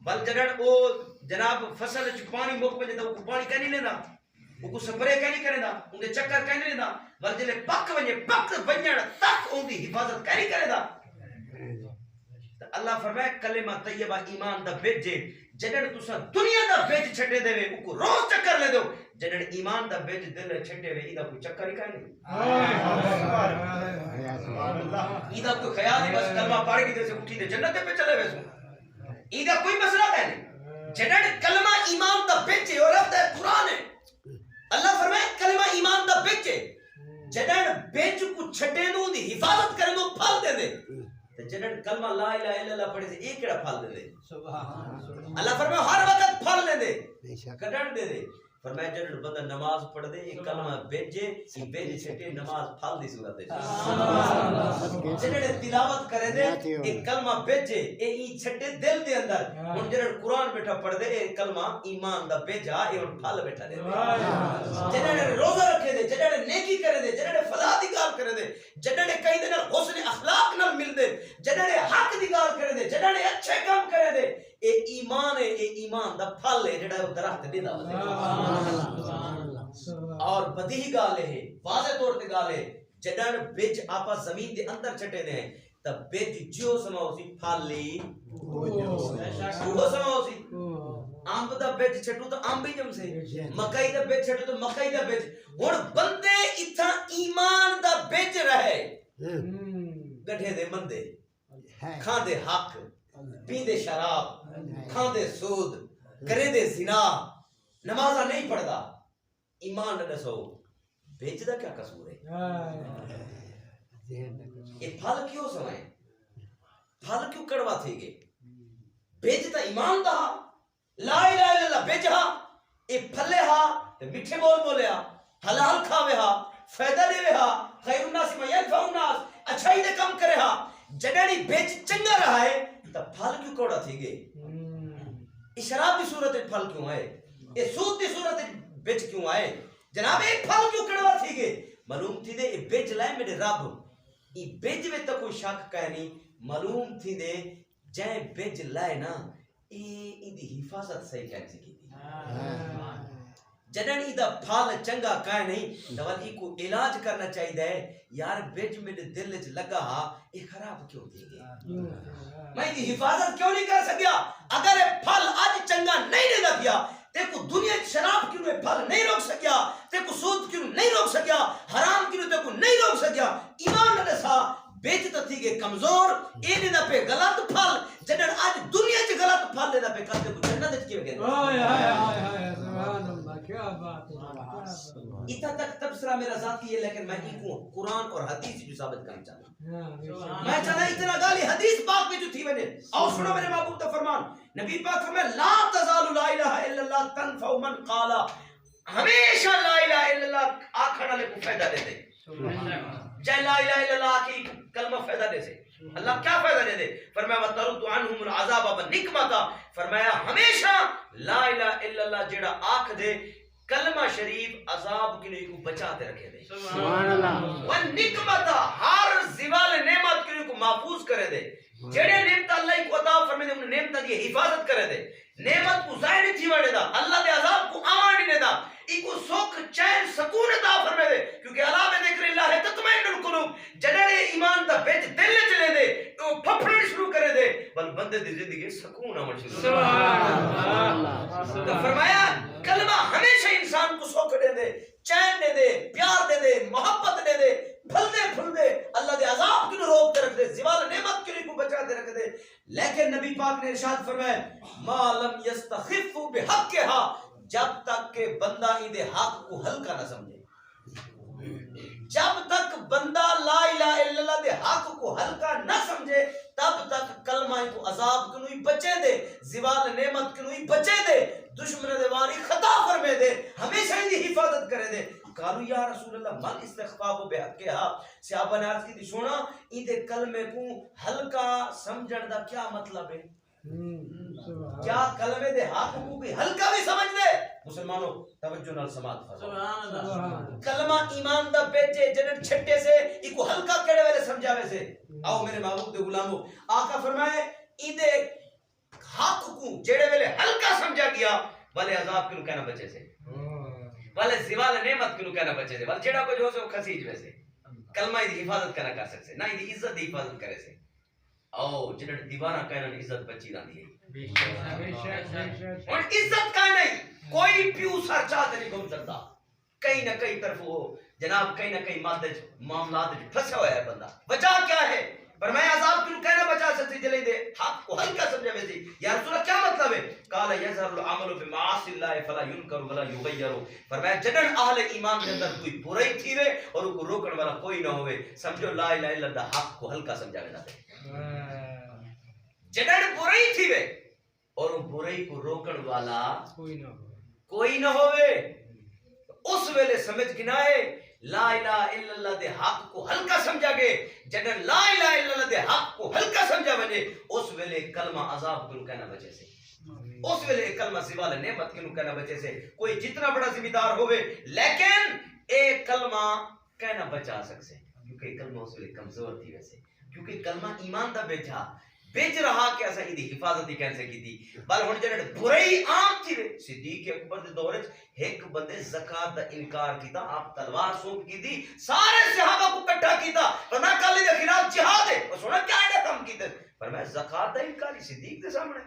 بل جڑن او جناب فصل وچ پانی مک وجے تو پانی کہ نہیں لیدا او کو سپرے کہ نہیں کرے دا اون دے چکر کہ نہیں لیدا بل جلے پک ونجن تک اون دی حفاظت کہ نہیں کرے دا اللہ فرمائے کلمہ طیبہ ایمان دا بیجے جڑن تساں دنیا دا بیج چھٹے دے او کو روز چکر لے دو جڑن ایمان دا بیج دل چھٹے وے ایدا کوئی چکر ہی کہ نہیں ایدا کوئی خیال نہیں بس کلمہ پڑھ کے سے اٹھی دے جنت پہ چلے ویسو ایدا کوئی مسئلہ ہے نہیں جڑن کلمہ ایمان دا بیجے اور رب دا قرآن ہے اللہ فرمائے کلمہ ایمان دا بیجے جڑن بیج کو چھٹے نو دی حفاظت کرے نو پھل دے دے جنن کلمہ لا الہ الا اللہ پڑھے سے ایک کڑا پھل دے دے سبحان اللہ فرمایا ہر وقت پھل لے دے کڈن دے دے فرمایا جنن بندہ نماز پڑھ دے ایک کلمہ بیجے سی بیج چھٹے نماز پھل دی صورت ہے سبحان اللہ جنن تلاوت کرے دے ایک کلمہ بیجے اے ای چھٹے دل دے اندر ہن جنن قرآن بیٹھا پڑھ دے اے کلمہ ایمان دا بیجا اے ہن پھل بیٹھا دے جنن روزہ رکھے دے جنن نیکی کرے دے جنن فلاح دی گال کرے دے جنن کہیں دے نال حسن اخلاق نال مل دے جنن حق دی گال کرے دے جنن اچھے کام کرے دے اے ایمان ہے اے ایمان دا پھل ہے جڑا او درخت دیندا اور بدیہی گال ہے واضح طور تے گال ہے جڑن بیج آپا زمین دے اندر چھٹے دے تب بیج جو سماؤ سی پھل لی وہ سماؤ سی آمب دا بیج چھٹو تو آمب ہی جم سے مکئی دا بیج چھٹو تو مکئی دا بیج ہن بندے اتھا ایمان دا بیج رہے گڈھے دے مندے کھان دے حق پین دے شراب کھان دے سود کرے دے زنا نمازہ نہیں پڑھدا ایمان نہ دسو بیج دا کیا قصور ہے یہ پھل کیوں سمائے پھل کیوں کڑوا تھے گے بیج تا ایمان دا لا الہ الا اللہ بیج ہا اے پھلے ہا تے میٹھے بول بولے ہا حلال کھاوے ہا فائدہ لے ہا خیر الناس من ينفع الناس اچھائی دے کم کرے ہا جڑی بیج چنگا رہا ہے تا پھل کیوں کوڑا تھی گے یہ شراب دی صورت پھل کیوں آئے یہ سود دی صورت بیج کیوں آئے جناب ایک پھل کیوں کڑوا تھی گے معلوم تھی دے یہ بیج لائے میرے رب یہ بیج میں تا کوئی شک کہہ نہیں معلوم تھی دے جائیں بیج لائے نا یہ دی حفاظت صحیح کہہ سکی جنن ای دا پھال چنگا کائے نہیں دول ای کو علاج کرنا چاہی دے یار بیج میرے دل وچ لگا ہا یہ خراب کیوں تھی گیا میں دی حفاظت کیوں نہیں کر سکیا اگر یہ پھل آج چنگا نہیں دے دا پیا تے کو دنیا شراب کیوں یہ پھل نہیں روک سکیا تے کو سود کیوں نہیں روک سکیا حرام کیوں تے کو نہیں روک سکیا ایمان نہ دسا بیچتا تھی کہ کمزور اینے دا پہ غلط پھل جنن آج دنیا چ غلط پھل دے دا پہ کرتے کو جنت وچ کیوں گئے اتنا تک تبصرہ میرا ذاتی ہے، لیکن میں کو قرآن اور حدیث جو ثابت کرنا چاہتا ہوں. میں چاہتا اتنا گالی حدیث پاک میں جو تھی وجہ اور سنو میرے محبوب کا فرمان. نبی پاک فرمائے لا تزال لا الہ الا اللہ تنفع من قال، ہمیشہ لا الہ الا اللہ آکھنا لے کو فائدہ دے دے. جائے لا الہ الا اللہ کی کلمہ فائدہ دے سے اللہ کیا فائدہ دے دے؟ فرمایا وَتَرُدُّ عَنْهُمُ الْعَذَابَ وَالنِّقْمَةَ. فرمایا ہمیشہ لا الہ الا اللہ جیڑا آکھ دے کلمہ شریف عذاب کے لیے کو بچاتے رکھے دے. سبحان اللہ. وَالنِّقْمَةَ ہر زوال نعمت کے لیے کو محفوظ کرے دے. جڑے نعمت اللہ کو عطا فرمے دے ان نعمت دی حفاظت کرے دے. نعمت کو ظاہر نہیں تھی وڑے دا، اللہ دے عذاب کو آوان نہیں دا. ایکو سکھ چین سکون عطا فرمے دے، کیونکہ اللہ میں ذکر اللہ ہے تطمئن القلوب. جڑے ایمان دا بیچ دل چلے دے تو پھپڑن شروع کرے دے بل بندے دی زندگی سکون آمن شروع. سبحان اللہ. تو فرمایا کلمہ ہمیشہ انسان کو سکھ دے دے، چین دے دے، پیار دے دے، محبت دے دے، پھل دے اللہ دے عذاب کو روک کے رکھ دے، زوال نعمت کے لیے کو بچا کے رکھ دے. لیکن نبی پاک نے ارشاد فرمایا ما لم یستخف بحقها، جب تک کہ بندہ ان حق کو ہلکا نہ سمجھے. جب تک بندہ لا الہ الا اللہ دے حق کو ہلکا نہ سمجھے تب تک کلمہ کو عذاب کنوئی بچے دے، زوال نعمت کنوئی بچے دے، دشمن دے واری خطا فرمے دے، ہمیشہ ان دی حفاظت کرے دے. قالوا یا رسول اللہ من استخفاف بحقها. صحابہ نے عرض کی تھی سونا ان دے کلمے کو ہلکا سمجھن دا کیا مطلب ہے؟ کیا کلمے دے حق کو بھی ہلکا بھی سمجھ دے؟ مسلمانوں توجہ نال سماعت فرماؤ. کلمہ ایمان دا بیٹے جنن چھٹے سے ایکو ہلکا کڑے والے سمجھاوے سے. آؤ میرے محبوب دے غلاموں، آقا فرمائے این دے حق کو جڑے ویلے ہلکا سمجھا گیا والے عذاب کیوں کہنا بچے سے، والے زوال نعمت کیوں کہنا بچے سے، والے جڑا کچھ ہو سے وہ کھسیج ویسے کلمہ دی حفاظت کرنا کر سکتے نہ دی عزت دی حفاظت کرے سے. او جنن دیوارہ کہنا عزت بچی نہ دی اور عزت کا نہیں کوئی پیو سر چاہتے نہیں گھوم سکتا. کہیں نہ کہیں طرف ہو جناب، کہیں نہ کہیں معاملات پھنسا ہوا ہے بندہ. وجہ کیا ہے؟ فرمایا عذاب کیوں کہنا بچا سکتی جلیں دے حق کو ہلکا سمجھا ویسی. یا رسول اللہ کیا مطلب ہے؟ قال یظہر العمل بمعاصی اللہ فلا ينکر ولا یغیر. فرمایا جنن اہل ایمان کے اندر کوئی برائی تھی وے اور ان کو روکنے والا کوئی نہ ہوئے، سمجھو لا الہ الا اللہ حق کو ہلکا سمجھا وے نہ دے. جنن برائی تھی وے اور ان برائی کو روکن والا کوئی نہ ہوئے، اس ویلے سمجھ گنائے لا الہ الا اللہ دے حق کو ہلکا سمجھا گے. جنن لا الہ الا اللہ دے حق کو ہلکا سمجھا بنے اس ویلے کلمہ عذاب کیوں کہنا بچے سے، اس ویلے کلمہ زوال نعمت کیوں کہنا بچے سے. کوئی جتنا بڑا ذمہ دار ہوئے لیکن ایک کلمہ کہنا بچا سکتے کیونکہ کلمہ اس ویلے کمزور تھی ویسے، کیونکہ کلمہ ایمان دا بیچ رہا کہ ایسا ایدی حفاظتی کیسے کی تھی. بل ہن جڑے برائی عام تھی وے صدیق اکبر دے دور وچ ایک بندے زکات دا انکار کیتا، آپ تلوار سونپ کی تھی، سارے صحابہ کو اکٹھا کیتا، فرمایا کل دے خلاف جہاد ہے. اور سنا کیا ہے کام کیتے؟ فرمایا زکات دا انکار صدیق دے سامنے.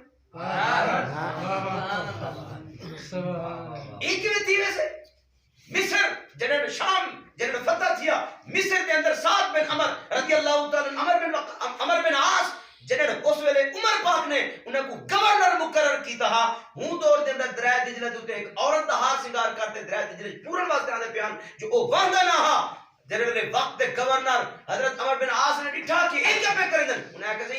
ایک بھی تھی ویسے مصر جنہوں شام جنہوں فتح تھیا، مصر کے اندر سعد بن عمر رضی اللہ تعالی عمر بن عاص جنہوں اس ویلے عمر پاک نے انہیں کو گورنر مقرر کیتا ہا. ہوں دور دے اندر دریا دجلہ دے ایک عورت دا ہار سنگار کرتے دریا دجلہ پورن واسطے آدھے پیان جو او وحدہ نہ ہا. جنہوں نے وقت دے گورنر حضرت عمر بن عاص نے ڈٹھا کہ ایک کیا پہ کریں دن انہیں کہا سے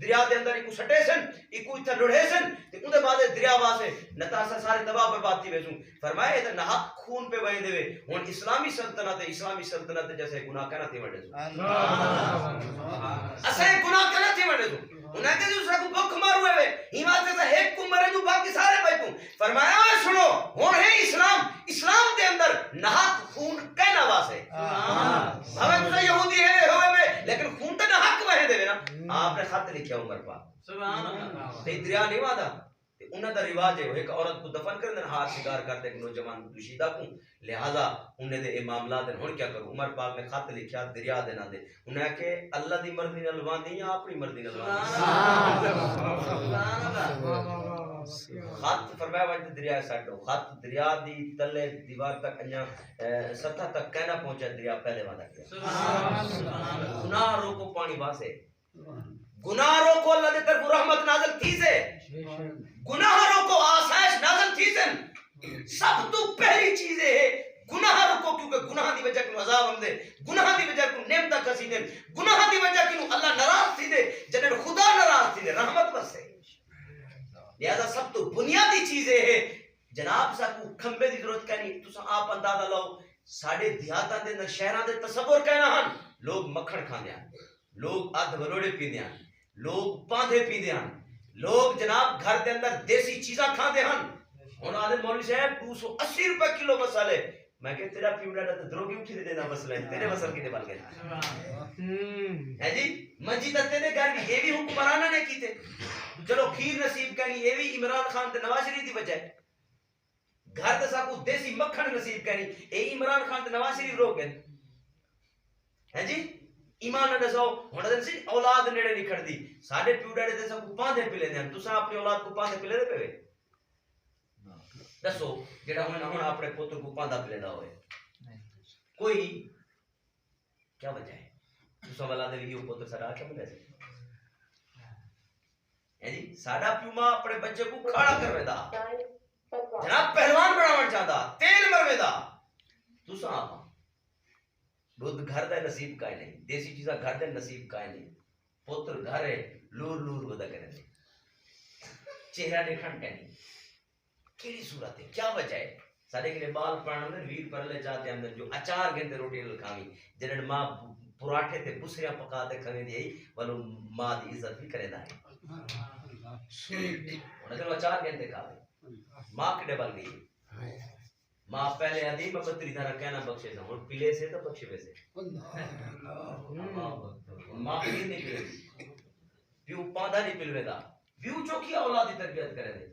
دریا دے اندر ایکو سٹے سن ایکو اتھا لڑھے سن ان دے بعد دریا واسے نتاسا سارے دباہ پر بات تھی ویسوں. فرمایا ادھر نحق خون پہ وہی دے ہون اسلامی سلطنت جیسے گناہ کرنا تھی وڑے سوں اسے گناہ کرنا تھی وڑے سوں. انہیں کہا دوسرا کو بھوک مار ہوئے ہی واسطے سے ایک کو مرے جو باقی سارے بیٹھوں. فرمایا سنو ہون ہے اسلام دے اندر نحق خون کہنا واسے ہمیں تو یہودی ہے ہوئے میں لیکن خون تو نحق وہے دے نا. آپ نے خط لکھیا عمر پاک سبحان اللہ تے دریا نہیں وادا انہاں دا رواج ہے ایک عورت کو دفن کرنے ہاتھ شکار کرتے ایک نوجوان دوشیدہ کو، لہذا انہیں دے معاملات ہن کیا کرو. عمر پاک نے خط لکھیا دریا دے نہ دے انہیں کہ اللہ دی مرضی نال واندی یا اپنی مرضی نال واندی. خط فرمایا وجہ دریا سٹو خط دریا دی تلے دیوار تک انیا سطح تک کہنا پہنچا دریا پہلے وعدہ کیا. گناہ روکو پانی واسے، گناہ روکو اللہ دے طرف رحمت نازل تھی سے، گناہ روکو آسائش نازل تھی سے. سب لہذا سب تو بنیادی چیز ہے جناب ساکو کھمبے دی ضرورت کرنی. تساں آپ اندازہ لاؤ ساڈے دیہاتاں دے اندر شہراں دے تصور کہنا ہن لوگ مکھن کھاندے ہیں, لوگ ادھ ولوڑے پیندے ہیں, لوگ پاندے پیندے ہیں, لوگ جناب گھر دے اندر دیسی چیزاں کھاندے ہیں. ہن آدھے مولوی صاحب 280 روپے کلو مسالے, میں کہ تیرا پیوڑا دا دروگی اٹھی دے دینا مسئلہ ہے, تیرے مسل کے بن گئے ہے جی. منجی تے دے گھر بھی یہ بھی حکمرانہ نے کیتے, چلو کھیر نصیب کرنی یہ بھی عمران خان تے نواز شریف دی وجہ ہے. گھر تے ساکو دیسی مکھن نصیب کرنی اے عمران خان تے نواز شریف روک گئے ہے جی. ایمان نہ دسو ہن دن سی اولاد نیڑے نہیں کھڑدی, ساڈے پیوڑے تے سب کو پاندے پلے دے, تساں اپنی اولاد کو پاندے پلے دے پے دسو جڑا ہن اپنے پتر کو پاندا پلے دا ہوئے کوئی کیا وجہ ہے؟ تساں والا دے ویڈیو پتر ساڈا کیا ملے سی ہے جی. ساڈا پیوما اپنے بچے کو کھڑا کروے دا جناب پہلوان بناون چاہندا, تیل مروے دا. تساں آپ دودھ گھر دا نصیب کائے نہیں, دیسی چیزاں گھر دے نصیب کائے نہیں, پتر گھر ہے لور لور ودا کرے دے, چہرہ دیکھن کہ نہیں کیڑی صورت ہے, کیا وجہ ہے؟ سارے کے بال پڑھن دے ویر پرلے چاہتے ہیں جو اچار گھنٹے روٹی کھاوی جنن ماں پراٹھے تے بسریاں پکا تے کھاوی دی ولو ماں دی عزت بھی کرے دا ہے. انہاں چلو اچار گھنٹے کھاوے ماں کڈے بل گئی, ماں پہلے آدھی میں بتری دھارا کہنا بخشے تھا ہوں پلے سے تو بخشے ویسے ماں پیر نہیں پلے دی پیو پاندھا نہیں پلوے دا, پیو چوکی اولادی تربیت کرے دے.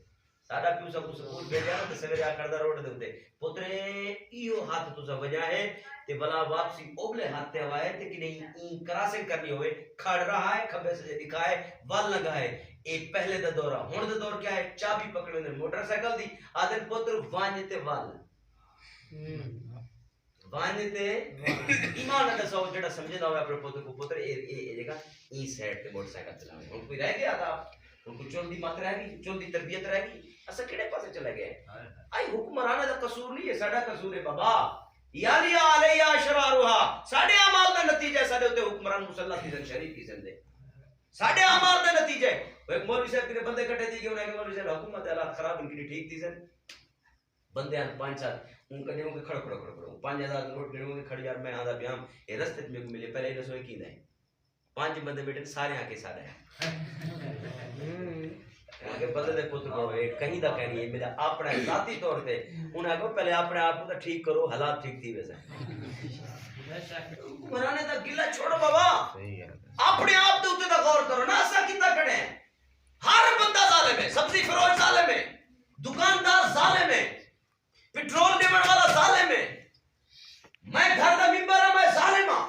ساڈا پیو سب کو سکول بھیجا نا تے سویرے آ کر دا روڈ دے اوتے پترے ایو ہاتھ تسا وجا ہے تے بلا واپسی اوبلے ہاتھ تے آوائے تے کہ نہیں این کراسنگ کرنی ہوئے کھڑ رہا ہے کھبے سے دکھائے وال لگائے. اے پہلے دا دورہ, ہن دا دور کیا ہے؟ چابی پکڑے نے موٹر سائیکل دی آدھے پتر وانج تے وال وانج تے ایمان نہ دسو جڑا سمجھدا ہوے اپنے پتر کو پتر اے جگہ ای سائیڈ تے موٹر سائیکل چلاوے. ہن کوئی رہ گیا تھا ان کو چون دی مات رہ گئی, چون دی تربیت رہ گئی, اسا کیڑے پاسے چلے گئے؟ آئی حکمرانہ دا قصور نہیں ہے, ساڈا قصور ہے بابا. یا لیا علیہ شرارها, ساڈے اعمال دا نتیجہ ہے ساڈے اوتے حکمران مسلط کی شریف کی زندے, ساڈے اعمال دا نتیجہ ہے. ایک مولوی صاحب کے بندے کٹے دی کہ انہاں کے مولوی صاحب حکومت حالات خراب ان کی ٹھیک تھی سن بندے ہیں 5-7 ان کنے ہوں کے کھڑ 5000 نوٹ گنے ہوں کے کھڑ یار میں آدھا بیام یہ رستے میں ملے پہلے ہی رسوئی کی دیں 5 بندے بیٹھے سارے آ کے سارے آگے بندے دے پتر کو کہیں دا کہنی ہے میرا اپنا ذاتی طور پہ انہاں کو پہلے اپنے آپ کو ٹھیک کرو, حالات ٹھیک تھی ویسے مرانے دا گلا چھوڑو بابا, اپنے آپ دے اوتے دا غور کرو نا. اسا کتا کھڑے ہیں, ہر بندہ ظالم ہے, سبزی فروش ظالم ہے, دکاندار ظالم ہے, پیٹرول دیون والا ظالم ہے, میں گھر دا ممبر ہوں میں ظالم ہوں,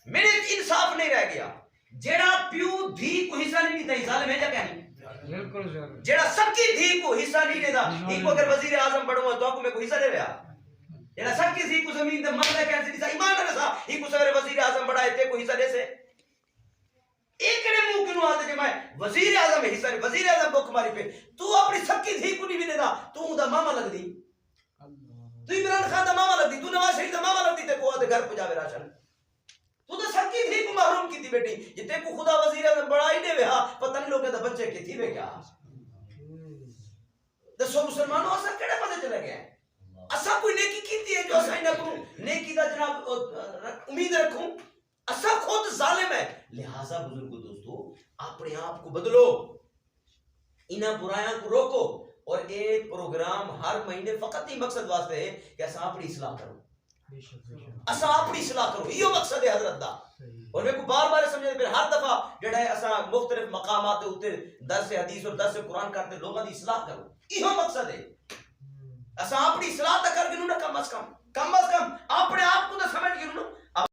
میرے انصاف نہیں رہ گیا. جیڑا پیو دھی کو حصہ نہیں دیتا ظالم ہے جا کہنی, جیڑا سب کی دھی کو حصہ نہیں دیتا, ایک کو اگر وزیر اعظم بڑھو تو آپ کو میں کو حصہ دے رہا, جیڑا سب کی دھی کو زمین دے مرنے کیسے دیتا ایمان نہ رسا, ایک کو سویرے وزیر اعظم بڑھائے تے کو حصہ دے سے ایک نے منہ کیوں آتے کہ میں وزیر اعظم حصہ نہیں, وزیر اعظم کو کماری پہ تو اپنی سب کی دھی کو نہیں بھی دیتا, تو دا ماما لگ دی, تو عمران خان دا ماما لگ دی, تو نواز شریف دا ماما لگ دی, تے کو آدھے گھر پہ جاوے راشن, تو دا سب کی دھی کو محروم کی تھی بیٹی, یہ تے کو خدا وزیر اعظم بڑا ہی دے وے ہاں پتہ نہیں لوگے دا بچے کی تھی وے کیا. دسو مسلمانوں اسا کیڑے پتہ چلے گیا ہے, اسا کوئی نیکی کیتی ہے جو اسا ہی نہ کروں, نیکی دا جناب امید رکھوں, اسا خود ظالم ہے. لہذا بزرگو دوستو اپنے آپ کو بدلو, انہاں برایاں کو روکو, اور ایک پروگرام ہر مہینے فقط ہی مقصد واسطے ہے کہ اسا اپنی اصلاح کرو, اسا اپنی اصلاح کرو, یہ مقصد ہے حضرت دا. اور میں کو بار بار سمجھے پھر ہر دفعہ جڑا ہے اسا مختلف مقامات تے اوتے درس حدیث اور درس قرآن کرتے لوگاں دی اصلاح کرو, یہ مقصد ہے. اسا اپنی اصلاح تا کر کے نہ کم از کم اپنے آپ کو تو سمجھ کے نہ